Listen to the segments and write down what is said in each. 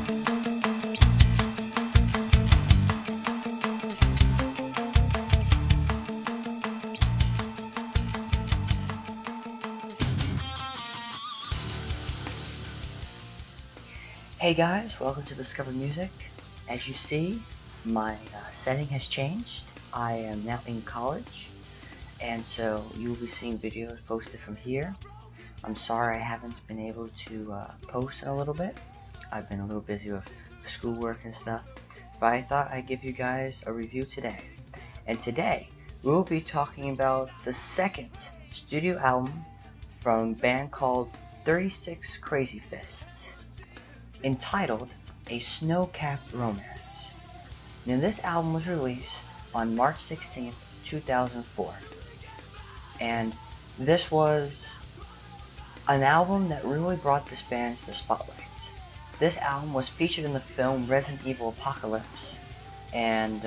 Hey guys, welcome to Discover Music. As you see, my setting has changed. I am now in college, and so you'll be seeing videos posted from here. I'm sorry I haven't been able to post in a little bit. I've been a little busy with schoolwork and stuff, but I thought I'd give you guys a review today. And today, we'll be talking about the second studio album from a band called 36 Crazyfists, entitled A Snow-Capped Romance. Now, this album was released on March 16th, 2004, and this was an album that really brought this band to the spotlight. This album was featured in the film Resident Evil Apocalypse, and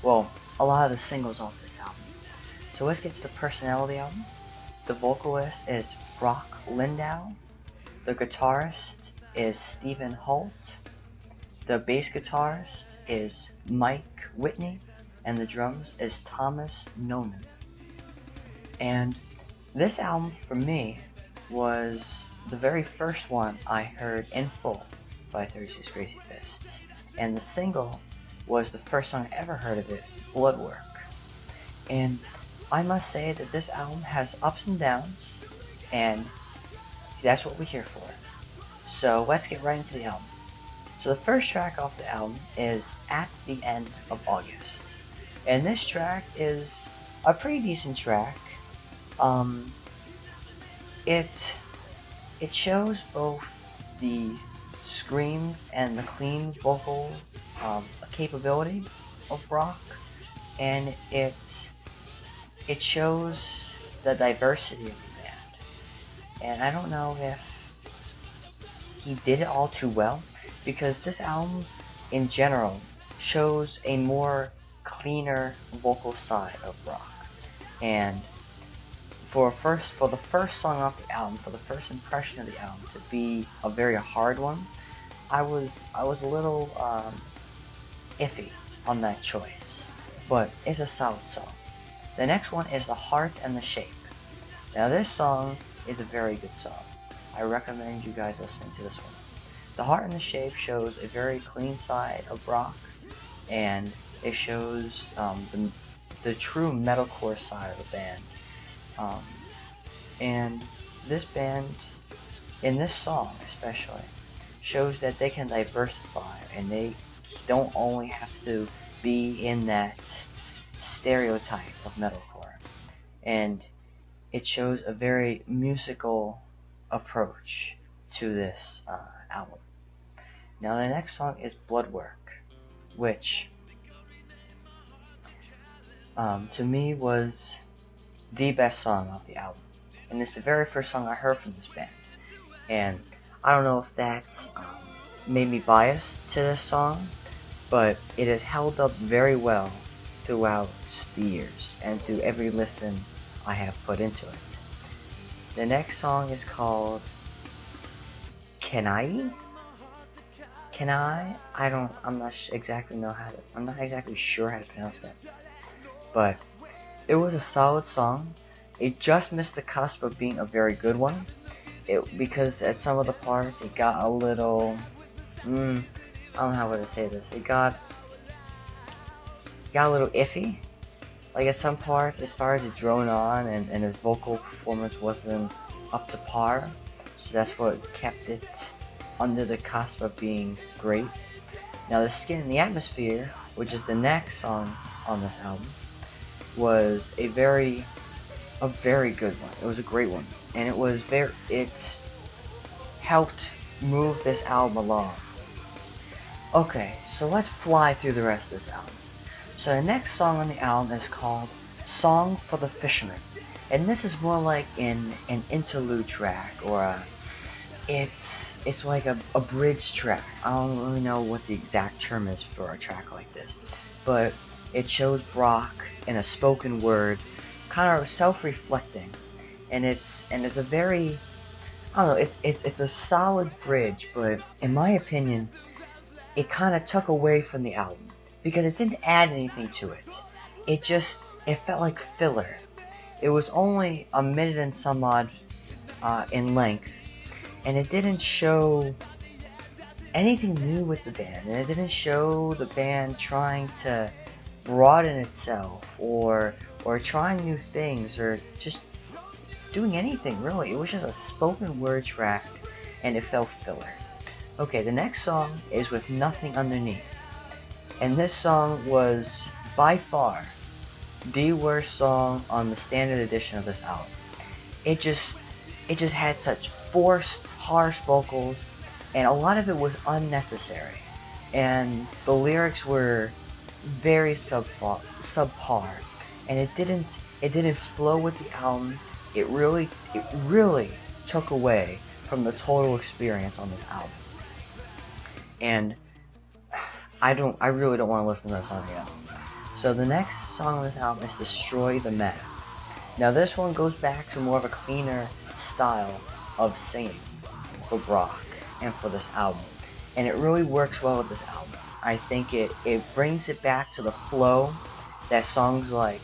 well, a lot of the singles off this album. So let's get to the personnel of the album. The vocalist is Brock Lindau. The guitarist is Stephen Holt. The bass guitarist is Mike Whitney, and the drums is Thomas Noman. And this album, for me, was the very first one I heard in full by 36 Crazyfists. And the single was the first song I ever heard of it, Bloodwork. And I must say that this album has ups and downs, and that's what we're here for. So let's get right into the album. So the first track off the album is At the End of August. And this track is a pretty decent track. It shows both the screamed and the clean vocal capability of Brock, and it shows the diversity of the band. And I don't know if he did it all too well, because this album in general shows a more cleaner vocal side of Brock. And for the first song off the album, for the first impression of the album to be a very hard one, I was a little iffy on that choice, but it's a solid song. The next one is The Heart and the Shape. Now this song is a very good song. I recommend you guys listening to this one. The Heart and the Shape shows a very clean side of Brock, and it shows the true metalcore side of the band. And this band, in this song especially, shows that they can diversify, and they don't only have to be in that stereotype of metalcore. And it shows a very musical approach to this album. Now the next song is Bloodwork, which to me was the best song off the album, and it's the very first song I heard from this band. And I don't know if that's made me biased to this song, but it has held up very well throughout the years and through every listen I have put into it. The next song is called Kenai. I'm not exactly sure how to pronounce that, but it was a solid song. It just missed the cusp of being a very good one. Because at some of the parts it got a little, I don't know how to say this. It got a little iffy. Like at some parts it started to drone on, and his vocal performance wasn't up to par. So that's what kept it under the cusp of being great. Now the Skin in the Atmosphere, which is the next song on this album, was a very good one. It was a great one, and it helped move this album along. Okay, so let's fly through the rest of this album. So the next song on the album is called Song for the Fisherman, and this is more like an interlude track, or it's like a bridge track. I don't really know what the exact term is for a track like this, but it shows Brock in a spoken word, kind of self-reflecting, and it's a very I don't know, it's a solid bridge, but in my opinion, it kind of took away from the album because it didn't add anything to it. It felt like filler. It was only a minute and some odd in length, and it didn't show anything new with the band, and it didn't show the band trying to broaden itself or trying new things or just doing anything really. It was just a spoken word track, and it felt filler. Okay, the next song is With Nothing Underneath, and this song was by far the worst song on the standard edition of this album. It just had such forced, harsh vocals, and a lot of it was unnecessary, and the lyrics were very subpar, and it didn't flow with the album. It really took away from the total experience on this album. And I really don't want to listen to that song again. So the next song on this album is Destroy the Meta. Now this one goes back to more of a cleaner style of singing for Brock and for this album, and it really works well with this album. I think it brings it back to the flow that songs like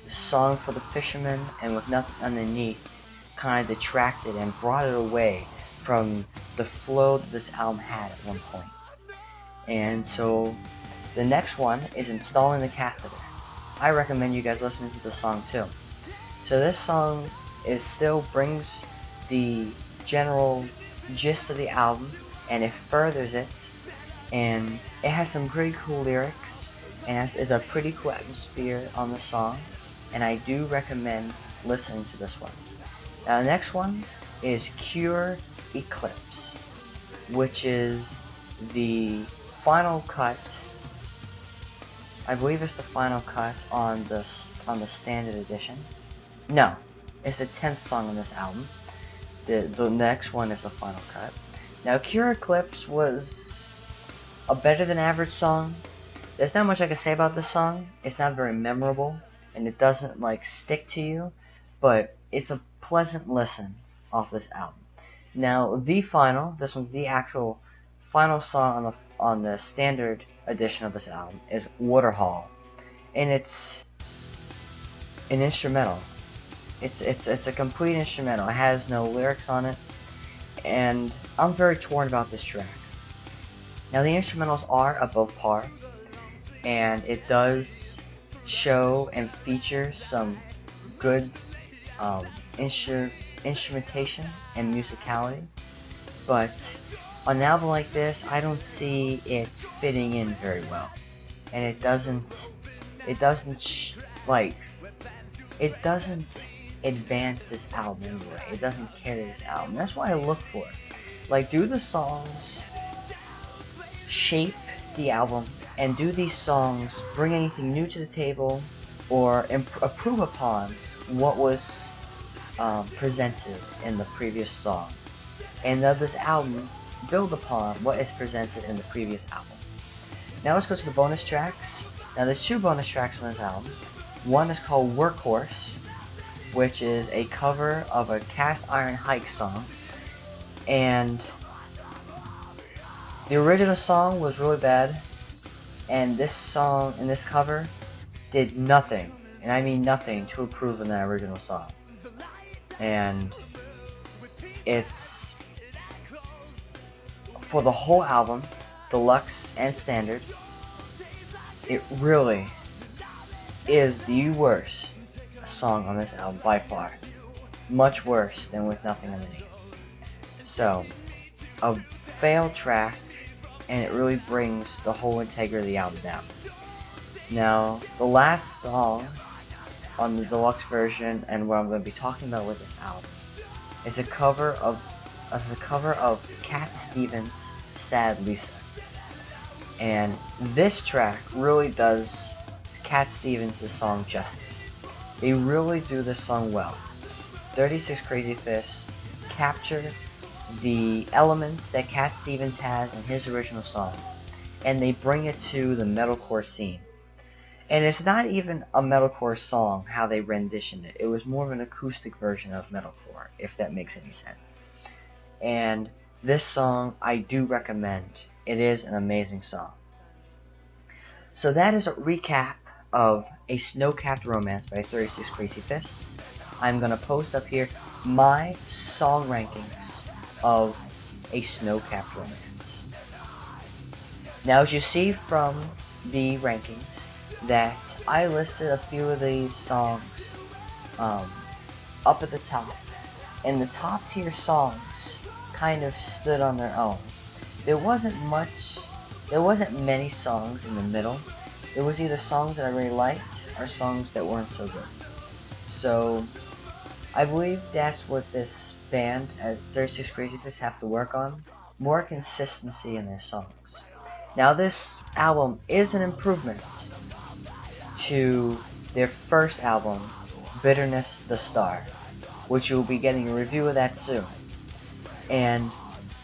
Song for the Fisherman and With Nothing Underneath kind of detracted and brought it away from the flow that this album had at one point. And so the next one is Installing the Catheter. I recommend you guys listen to this song too. So this song still brings the general gist of the album, and it furthers it, and it has some pretty cool lyrics, and is a pretty cool atmosphere on the song, and I do recommend listening to this one. Now the next one is Cure Eclipse, which is the final cut. I believe it's the final cut on the standard edition. No, it's the 10th song on this album. The next one is the final cut. Now Cure Eclipse was a better than average song. There's not much I can say about this song. It's not very memorable, and it doesn't like stick to you, but it's a pleasant listen off this album. Now this one's the actual final song on the standard edition of this album is Waterhaul, and it's an instrumental. It's a complete instrumental. It has no lyrics on it, and I'm very torn about this track. Now the instrumentals are above par, and it does show and feature some good instrumentation and musicality, but on an album like this, I don't see it fitting in very well, and it doesn't advance this album anyway. It doesn't carry this album. That's why I look for it. Like, do the songs shape the album, and do these songs bring anything new to the table, or improve upon what was presented in the previous song, and does this album build upon what is presented in the previous album. Now let's go to the bonus tracks. Now there's 2 bonus tracks on this album. One is called Workhorse, which is a cover of a Cast Iron Hike song, and the original song was really bad, and this song and this cover did nothing, and I mean nothing, to improve on that original song. And it's for the whole album, deluxe and standard, it really is the worst song on this album by far. Much worse than With Nothing Underneath. So, a failed track, and it really brings the whole integrity of the album down. Now, the last song on the deluxe version, and what I'm going to be talking about with this album, is a cover of Cat Stevens' Sad Lisa. And this track really does Cat Stevens' song justice. They really do this song well. 36 Crazyfists capture the elements that Cat Stevens has in his original song, and they bring it to the metalcore scene. And it's not even a metalcore song how they renditioned it. It was more of an acoustic version of metalcore, if that makes any sense. and this song I do recommend. It is an amazing song. So that is a recap of A Snow-Capped Romance by 36 Crazyfists. I'm going to post up here my song rankings of A Snow-Capped Romance. Now, as you see from the rankings, that I listed a few of these songs up at the top, and the top tier songs kind of stood on their own. There wasn't many songs in the middle. It was either songs that I really liked or songs that weren't so good. So I believe that's what this band at 36 Crazyfists have to work on. More consistency in their songs. Now this album is an improvement to their first album, Bitterness the Star, which you'll be getting a review of that soon. And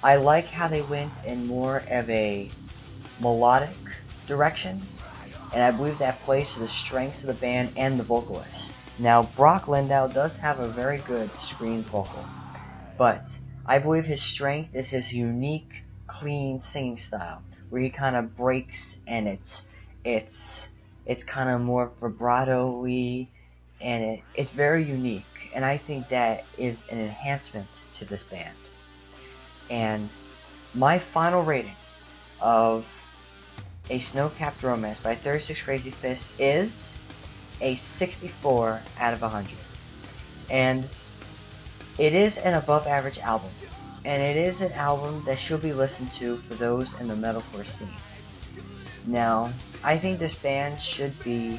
I like how they went in more of a melodic direction, and I believe that plays to the strengths of the band and the vocalist. Now, Brock Lindau does have a very good screen vocal, but I believe his strength is his unique, clean singing style, where he kind of breaks, and it's kind of more vibrato-y, and it's very unique, and I think that is an enhancement to this band. And my final rating of A Snow-Capped Romance by 36 Crazyfists is a 64 out of 100. And it is an above average album, and it is an album that should be listened to for those in the metalcore scene. Now, I think this band should be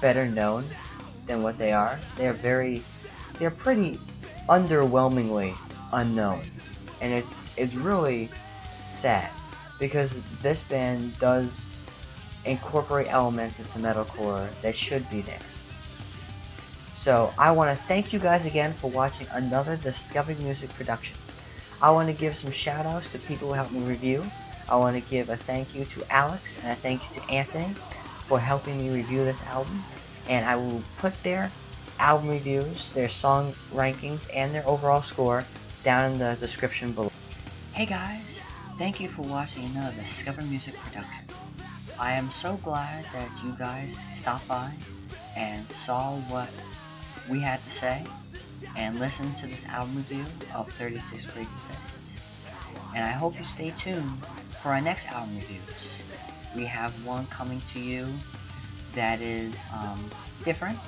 better known than what they are. They're pretty underwhelmingly unknown, and it's really sad, because this band does incorporate elements into metalcore that should be there. So I want to thank you guys again for watching another Discovery Music production. I want to give some shout outs to people who helped me review. I want to give a thank you to Alex and a thank you to Anthony for helping me review this album, and I will put their album reviews, their song rankings, and their overall score down in the description below. Hey guys, thank you for watching another Discover Music production. I am so glad that you guys stopped by and saw what we had to say and listened to this album review of 36 Crazyfists. And I hope you stay tuned for our next album reviews. We have one coming to you that is different,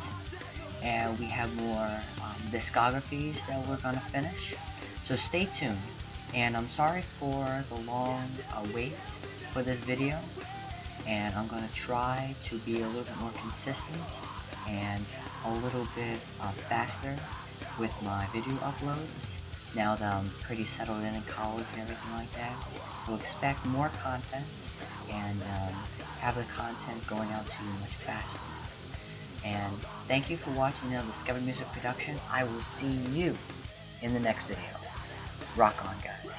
and we have more discographies that we're going to finish. So stay tuned, and I'm sorry for the long wait for this video, and I'm going to try to be a little bit more consistent and a little bit faster with my video uploads now that I'm pretty settled in college and everything like that. So expect more content, and have the content going out to you much faster. And thank you for watching the Discover Music production. I will see you in the next video. Rock on, guys.